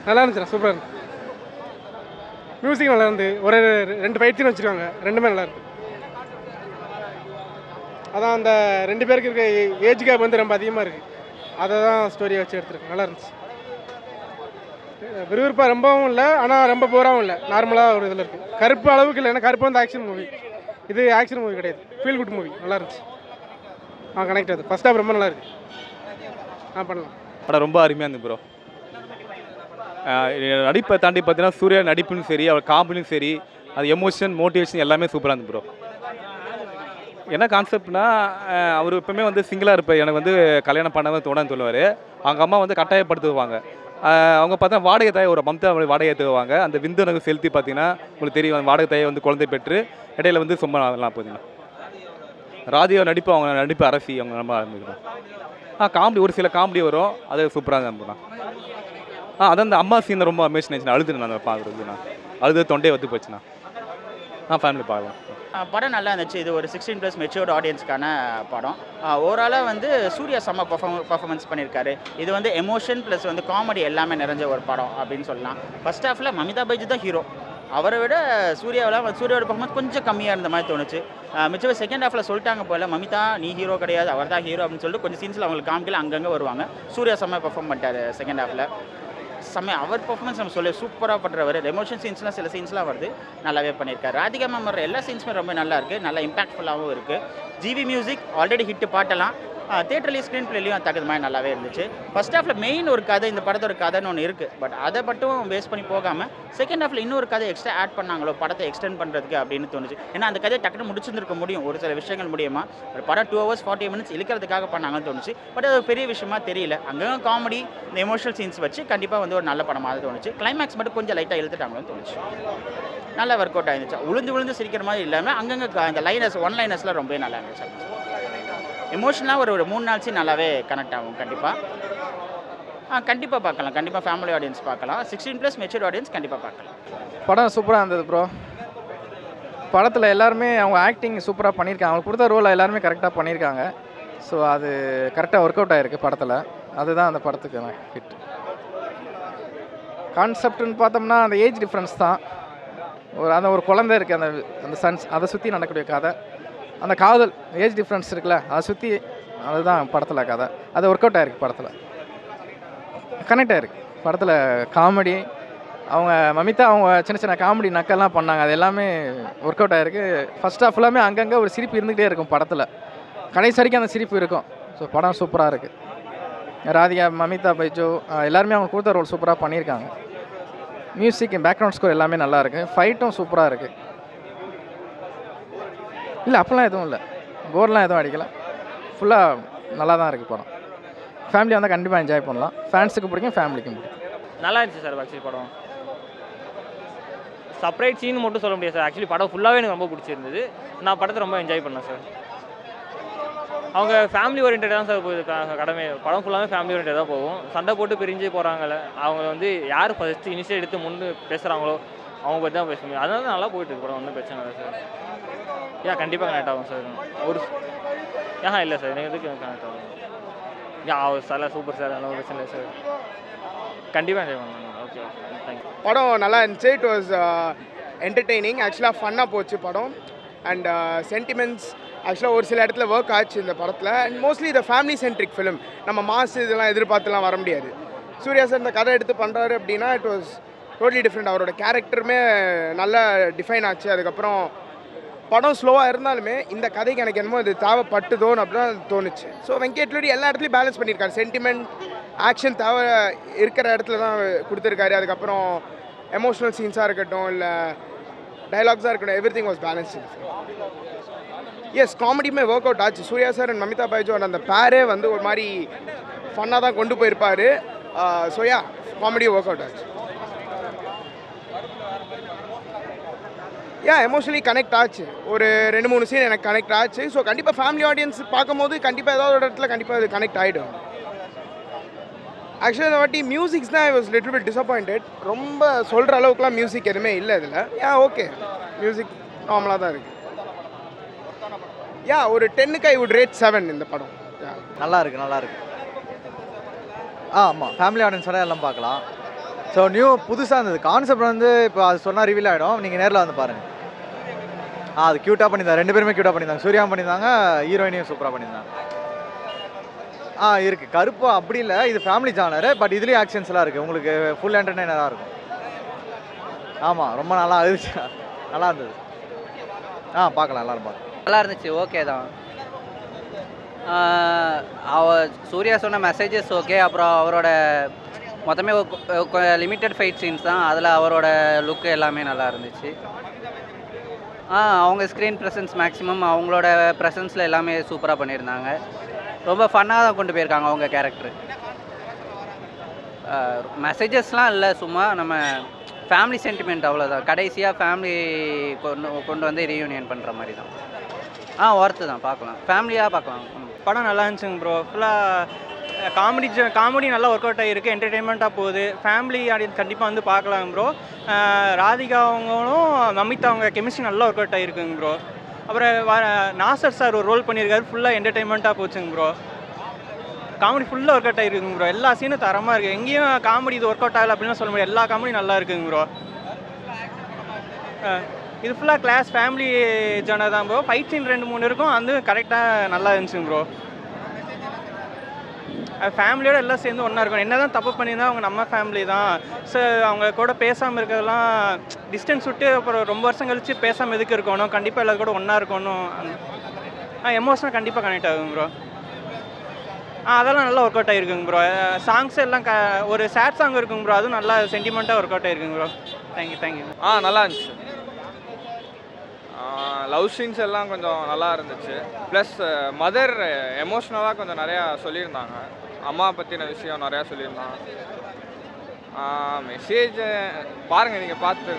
நல்லா இருந்துச்சுண்ணா, சூப்பராக இருந்து. மியூசிக் நல்லா இருந்து. ஒரு 2 ஃபைட் வச்சுருக்காங்க, ரெண்டுமே நல்லா இருக்கு. அதான் அந்த 2 பேருக்கு இருக்க ஏஜ் கேப் வந்து ரொம்ப அதிகமாக இருக்குது. அதை தான் ஸ்டோரியை வச்சு எடுத்துருக்கு. நல்லா இருந்துச்சு. விறுவிறுப்பாக ரொம்பவும் இல்லை, ஆனால் ரொம்ப போராகவும் இல்லை, நார்மலாக ஒரு இதில் இருக்குது. கருப்பு அளவுக்கு இல்லை, ஏன்னா கருப்பு வந்து ஆக்ஷன் மூவி, இது ஆக்ஷன் மூவி கிடையாது, ஃபீல் குட் மூவி. நல்லா இருந்துச்சு. கனெக்ட் ஆகுது. ஃபர்ஸ்ட் ஹாஃப் ரொம்ப நல்லா இருக்குது. பண்ணலாம். படம் ரொம்ப அருமையாக இருந்து ப்ரோ. நடிப்பை தாண்டி பார்த்தீங்கன்னா சூர்யா நடிப்பும் சரி, அவர் காமெடியும் சரி, அது எமோஷன் மோட்டிவேஷன் எல்லாமே சூப்பராக இருந்து ப்ரோ. என்ன கான்செப்ட்னா, அவர் எப்பவுமே வந்து சிங்கிளாக இருப்பார். எனக்கு வந்து கல்யாணம் பண்ணாமல் தோணுன்னு சொல்லுவார். அவங்க அம்மா வந்து கட்டாயப்படுத்துவாங்க. அவங்க பார்த்தா வாடகை தாயை ஒரு மம்தா வாடகை தருவாங்க. அந்த விந்துணர்வு செலுத்தி பார்த்தீங்கன்னா உங்களுக்கு தெரியும், வாடகை தாயை வந்து குழந்தை பெற்று இடையில வந்து சும்மா அதெல்லாம் போகுதுன்னா ராதிகா நடிப்பு, அவங்க நடிப்பு அரசி, அவங்க ரொம்ப ஆரம்பிக்கிறோம். காமெடி ஒரு சில காமெடி வரும், அது சூப்பராக இருந்துண்ணா. அதான் அந்த அம்மா சீன் ரொம்ப அமேஷன் ஆச்சுண்ணா. அழுதுண்ணா நான் பார்க்குறதுண்ணா, அழுது தொண்டையை வந்து போச்சுண்ணா. ஃபேமிலி பார்க்கலாம். படம் நல்லா இருந்துச்சு. இது ஒரு 16+ மெச்சூர்டு ஆடியன்ஸ்க்கான படம். ஓவராலாக வந்து சூர்யா செம்ம பர்ஃபார்மன்ஸ் பண்ணியிருக்காரு. இது வந்து எமோஷன் ப்ளஸ் வந்து காமெடி எல்லாமே நிறைஞ்ச ஒரு படம் அப்படின்னு சொல்லலாம். ஃபர்ஸ்ட் ஹாஃபில் மமிதா பைஜு தான் ஹீரோ. அவரை விட சூர்யாவோட பர்ஃபார்மன்ஸ் கொஞ்சம் கம்மியாக இருந்த மாதிரி தோணுச்சு. மிச்சம் செகண்ட் ஹாஃபில் சொல்லிட்டாங்க போல, மமிதா நீ ஹீரோ கிடையாது, அவர் தான் ஹீரோ அப்படின்னு சொல்லிட்டு கொஞ்சம் சீன்ஸில் அவங்களுக்கு காமிக்கல, அங்கங்கே வருவாங்க. சூர்யா செம்ம பர்ஃபார்ம் பண்ணிட்டார் செகண்ட் ஹாஃபில். அவர் பர்ஃபார்மன்ஸ் நம்ம சொல்லி சூப்பராக பண்ணுறவர். எமோஷன் சீன்ஸ்லாம் சில சீன்ஸ்லாம் வருது, நல்லாவே பண்ணியிருக்காரு. ராதிகா மேம் வர எல்லா சீன்ஸுமே ரொம்ப நல்லா இருக்குது, நல்லா இம்பாக்ட்ஃபுல்லாகவும் இருக்குது. ஜிவி மியூசிக் ஆல்ரெடி ஹிட்டு பாட்டெல்லாம் தேட்டர்லேயும் ஸ்க்ரீன் பிளேலையும் தகுந்த மாதிரி நல்லாவே இருந்துச்சு. ஃபர்ஸ்ட் ஹாஃபில் மெயின் ஒரு கதை, இந்த படத்தோட கதைன்னு ஒன்று இருக்குது, பட் அதை மட்டும் பேஸ் பண்ணி போகாமல் செகண்ட் ஹாஃபில் இன்னொரு கதை எக்ஸ்ட்ரா ஆட் பண்ணாங்களோ படத்தை எக்ஸ்டெண்ட் பண்ணுறதுக்கு அப்படின்னு தோணுச்சு. ஏன்னா அந்த கதையை டக்குனு முடிச்சிருந்துருக்க முடியும் ஒரு சில விஷயங்கள் மூலியமாக. ஒரு படம் 2 hours 40 minutes இழுக்கிறதுக்காக பண்ணாங்கன்னு தோணுச்சு. பட் அது ஒரு பெரிய விஷயமா தெரியல. அங்கங்கே காமெடி, இந்த எமோஷனல் சீன்ஸ் வச்சு கண்டிப்பாக வந்து ஒரு நல்ல படமாக தோணுச்சு. கிளைமேக்ஸ் மட்டும் கொஞ்சம் லைட்டாக இழுத்துட்டாங்கன்னு தோணுச்சு. நல்லா ஒர்க் அவுட் ஆயிருந்துச்சு. உளுந்து சிரிக்கிற மாதிரி இல்லாமல் அங்கங்கே இந்த ஒன் லைனர்ஸ்லாம் ரொம்ப நல்லா இருந்துச்சு. எமோஷனலாக ஒரு 3-4 சீன் நல்லாவே கனெக்ட் ஆகும். கண்டிப்பாக பார்க்கலாம். கண்டிப்பாக ஃபேமிலி ஆடியன்ஸ் பார்க்கலாம். 16+ மெச்சூர்ட் ஆடியன்ஸ் கண்டிப்பாக பார்க்கலாம். படம் சூப்பராக இருந்தது ப்ரோ. படத்தில் எல்லாருமே அவங்க ஆக்டிங் சூப்பராக பண்ணியிருக்காங்க. அவங்க கொடுத்த ரோலை எல்லாருமே கரெக்டாக பண்ணியிருக்காங்க. ஸோ அது கரெக்டாக ஒர்க் அவுட் ஆகிருக்கு படத்தில். அதுதான் அந்த படத்துக்கு ஹிட். கான்செப்ட்னு பார்த்தோம்னா அந்த ஏஜ் டிஃப்ரென்ஸ் தான். ஒரு குழந்தை இருக்குது, அந்த சன்ஸ், அதை சுற்றி நடக்கக்கூடிய கதை. அந்த காதல் ஏஜ் டிஃப்ரென்ஸ் இருக்குல்ல, அதை சுற்றி, அதுதான் படத்தில் கதை. அது ஒர்க் அவுட் ஆகிருக்கு படத்தில், கனெக்ட் ஆகிருக்கு படத்தில். காமெடி, அவங்க மமிதா அவங்க சின்ன காமெடி நக்கெல்லாம் பண்ணாங்க, அது எல்லாமே ஒர்க் அவுட் ஆகிருக்கு. ஃபர்ஸ்ட் ஹாஃப் எல்லாமே அங்கங்கே ஒரு சிரிப்பு இருந்துகிட்டே இருக்கும் படத்தில், கடைசி வரைக்கும் அந்த சிரிப்பு இருக்கும். ஸோ படம் சூப்பராக இருக்குது. ராதிகா, மமிதா பைஜு எல்லாருமே அவங்க கொடுத்த ரோல் சூப்பராக பண்ணியிருக்காங்க. மியூசிக், பேக்ரவுண்ட் ஸ்கோர் எல்லாமே நல்லா இருக்குது. ஃபைட்டும் சூப்பராக இருக்குது. இல்லை அப்போல்லாம் எதுவும் இல்லை, போர்லாம் எதுவும் அடிக்கலை. ஃபுல்லாக நல்லா தான் இருக்குது படம். ஃபேமிலி வந்தால் கண்டிப்பாக என்ஜாய் பண்ணலாம். ஃபேன்ஸுக்கு பிடிக்கும், ஃபேமிலிக்கும் பிடிக்கும். நல்லா இருந்துச்சு சார். ஆக்சுவலி படம் செப்பரேட் சீன் மட்டும் சொல்ல முடியாது சார். ஆக்சுவலி படம் ஃபுல்லாகவே எனக்கு ரொம்ப பிடிச்சிருந்தது. நான் படத்தை ரொம்ப என்ஜாய் பண்ணேன் சார். அவங்க ஃபேமிலி ஓரியன்டாக தான் சார் போயிருக்காங்க. படம் ஃபுல்லாகவே ஃபேமிலி ஓரியன்டாக தான் போகும். சண்டை போட்டு பிரிஞ்சு போகிறாங்களே, அவங்க வந்து யார் ஃபஸ்ட்டு இனிஷியேட் எடுத்து முன்னு பேசுகிறாங்களோ அவங்க பற்றி தான் பேச முடியும். அதனால நல்லா போயிட்டு படம், ஒன்றும் பிரச்சனை இல்லை சார். கண்டிப்பாக கனெக்ட் ஆகும் சார். இல்லை சார், எனக்கு எதுக்கு கனெக்ட் ஆகும். அவர் சார் சூப்பர் சார், அதெல்லாம் பிரச்சனை இல்லை சார். கண்டிப்பாக என்ஜாய் பண்ணலாம். Okay, thank you. படம் நல்லா இருந்துச்சு. It was entertaining. ஆக்சுவலாக ஃபன்னாக போச்சு படம். அண்ட் சென்டிமெண்ட்ஸ் ஆக்சுவலாக ஒரு சில இடத்துல ஒர்க் ஆச்சு இந்த படத்தில். அண்ட் மோஸ்ட்லி இந்த ஃபேமிலி சென்ட்ரிக் ஃபிலிம், நம்ம மாஸ் இதெல்லாம் எதிர்பார்த்துலாம் வர முடியாது. சூர்யா சார் இந்த கதை எடுத்து பண்ணுறாரு அப்படின்னா இட் வாஸ் டோட்டலி டிஃப்ரெண்ட். அவரோட கேரக்டருமே நல்லா டிஃபைன் ஆச்சு. அதுக்கப்புறம் படம் ஸ்லோவாக இருந்தாலுமே இந்த கதைக்கு எனக்கு என்னமோ இது தேவைப்பட்டுதோன்னு அப்படி தான் தோணுச்சு. ஸோ வெங்கட் எல்லா இடத்துலையும் பேலன்ஸ் பண்ணியிருக்காரு. சென்டிமெண்ட், ஆக்ஷன் தேவை இருக்கிற இடத்துல தான் கொடுத்துருக்காரு. அதுக்கப்புறம் எமோஷ்னல் சீன்ஸாக இருக்கட்டும், இல்லை டைலாக்ஸாக இருக்கட்டும், everything was balance. Yes, காமெடியுமே ஒர்க் அவுட் ஆச்சு. சூர்யா சார் அண்ட் மமிதா பைஜு அந்த பேரே வந்து ஒரு மாதிரி ஃபன்னாக தான் கொண்டு போயிருப்பார். ஸோ காமெடியும் ஒர்க் அவுட் ஆச்சு. எமோஷனலி கனெக்ட் ஆச்சு. ஒரு 2-3 சீன் எனக்கு கனெக்ட் ஆச்சு. ஸோ கண்டிப்பாக ஃபேமிலி ஆடியன்ஸ் பார்க்கும்போது கண்டிப்பாக ஏதாவது ஒரு இடத்துல கண்டிப்பாக அது கனெக்ட் ஆகிடும். ஆக்சுவலி இந்த வாட்டி மியூசிக்ஸ் தான் I was little bit disappointed. ரொம்ப சொல்கிற அளவுக்குலாம் மியூசிக் எதுவுமே இல்லை இதில். ஓகே, மியூசிக் நார்மலாக தான் இருக்குது. ஒரு 10க்கு ஐ வுட் ரேட் 7 இந்த படம். நல்லா இருக்குது. ஆமாம், ஃபேமிலி ஆடியன்ஸோட எல்லாம் பார்க்கலாம். ஸோ புதுசாக இருந்தது கான்செப்ட் வந்து இப்போ அது சொன்னால் ரிவீல் ஆகிடும், நீங்கள் நேரில் வந்து பாருங்கள். அது க்யூட்டாக பண்ணியிருந்தாங்க, 2 பேருமே க்யூட்டாக பண்ணியிருந்தாங்க. சூர்யா பண்ணியிருந்தாங்க, ஹீரோயினையும் சூப்பராக பண்ணியிருந்தாங்க. இருக்குது கருப்பு அப்படி இல்லை, இது ஃபேமிலி ஜானர். பட் இதுலேயும் ஆக்ஷன்ஸ்லாம் இருக்குது, உங்களுக்கு ஃபுல் என்டர்டெய்னராக இருக்கும். ஆமாம், ரொம்ப நல்லா இருந்துச்சு, நல்லா இருந்தது. பார்க்கலாம், எல்லாரும் பார்க்கலாம். நல்லா இருந்துச்சு, ஓகே தான். சூர்யா சொன்ன மெசேஜஸ் ஓகே. அப்புறம் அவரோட மொத்தமே லிமிட்டட் ஃபைட் சீன்ஸ் தான், அதில் அவரோட லுக்கு எல்லாமே நல்லா இருந்துச்சு. அவங்க ஸ்க்ரீன் ப்ரெசன்ஸ் மேக்ஸிமம் அவங்களோட ப்ரெசன்ஸில் எல்லாமே சூப்பராக பண்ணியிருந்தாங்க. ரொம்ப ஃபன்னாக தான் கொண்டு போயிருக்காங்க அவங்க கேரக்டர். மெசேஜஸ்லாம் இல்லை, சும்மா நம்ம ஃபேமிலி சென்டிமெண்ட் அவ்வளோதான். கடைசியாக ஃபேமிலி கொண்டு வந்து ரீயூனியன் பண்ணுற மாதிரி தான். ஒர்த்து தான், பார்க்கலாம், ஃபேமிலியாக பார்க்கலாம். படம் நல்லா இருந்துச்சுங்க ப்ரோ. ஃபுல்லாக காமெடி நல்லா ஒர்க் அவுட் ஆகிருக்கு, என்டர்டெயின்மெண்ட்டாக போகுது. ஃபேமிலி ஆடியன்ஸ் கண்டிப்பாக வந்து பார்க்கலாம் ப்ரோ. ராதிகா அவங்களும் நமிதா அவங்க கெமிஸ்ட்ரி நல்லா ஒர்க் அவுட் ஆகிருக்குங்க ப்ரோ. அப்புறம் நாசர் சார் ஒரு ரோல் பண்ணியிருக்காரு, ஃபுல்லாக என்டர்டெயின்மெண்ட்டாக போச்சுங்க ப்ரோ. காமெடி ஃபுல்லாக ஒர்க் அவுட் ஆகிருக்குங்க ப்ரோ. எல்லா சீனும் தரமாக இருக்குது, எங்கேயும் காமெடி இது ஒர்க் அவுட் ஆகலை அப்படின்னு சொல்ல முடியாது. எல்லா காமெடி நல்லா இருக்குங்க ப்ரோ. இது ஃபுல்லாக கிளாஸ் ஃபேமிலி ஜானர் தான் ப்ரோ. ஃபைட் சீன் 2-3 இருக்கும், அது கரெக்டாக நல்லா இருந்துச்சுங்க ப்ரோ. ஃபேமிலியோட எல்லாம் சேர்ந்து ஒன்றா இருக்கும். என்ன தான் தப்பு பண்ணியிருந்தா அவங்க நம்ம ஃபேமிலி தான். ஸோ அவங்க கூட பேசாமல் இருக்கிறதெல்லாம் டிஸ்டன்ஸ் விட்டு அப்புறம் ரொம்ப வருஷம் கழித்து பேசாமல் எதுக்கு இருக்கணும், கண்டிப்பாக எல்லாரும் கூட ஒன்றா இருக்கணும். எமோஷனாக கண்டிப்பாக கனெக்ட் ஆகும் ப்ரோ. அதெல்லாம் நல்லா ஒர்க் அவுட் ஆகிருக்குங்க ப்ரோ. சாங்ஸ் எல்லாம் ஒரு சேட் சாங் இருக்குங்க ப்ரோ, அதுவும் நல்லா சென்டிமெண்ட்டாக ஒர்க் அவுட் ஆகிருக்குங்க ப்ரோ. தேங்க்யூ. நல்லா இருந்துச்சு. லவ் சீன்ஸ் எல்லாம் கொஞ்சம் நல்லா இருந்துச்சு. ப்ளஸ் மதர் எமோஷ்னலாக கொஞ்சம் நிறையா சொல்லியிருந்தாங்க, அம்மா பற்றின விஷயம் நிறையா சொல்லியிருந்தாங்க. மெசேஜ் பாருங்கள், நீங்கள் பார்த்து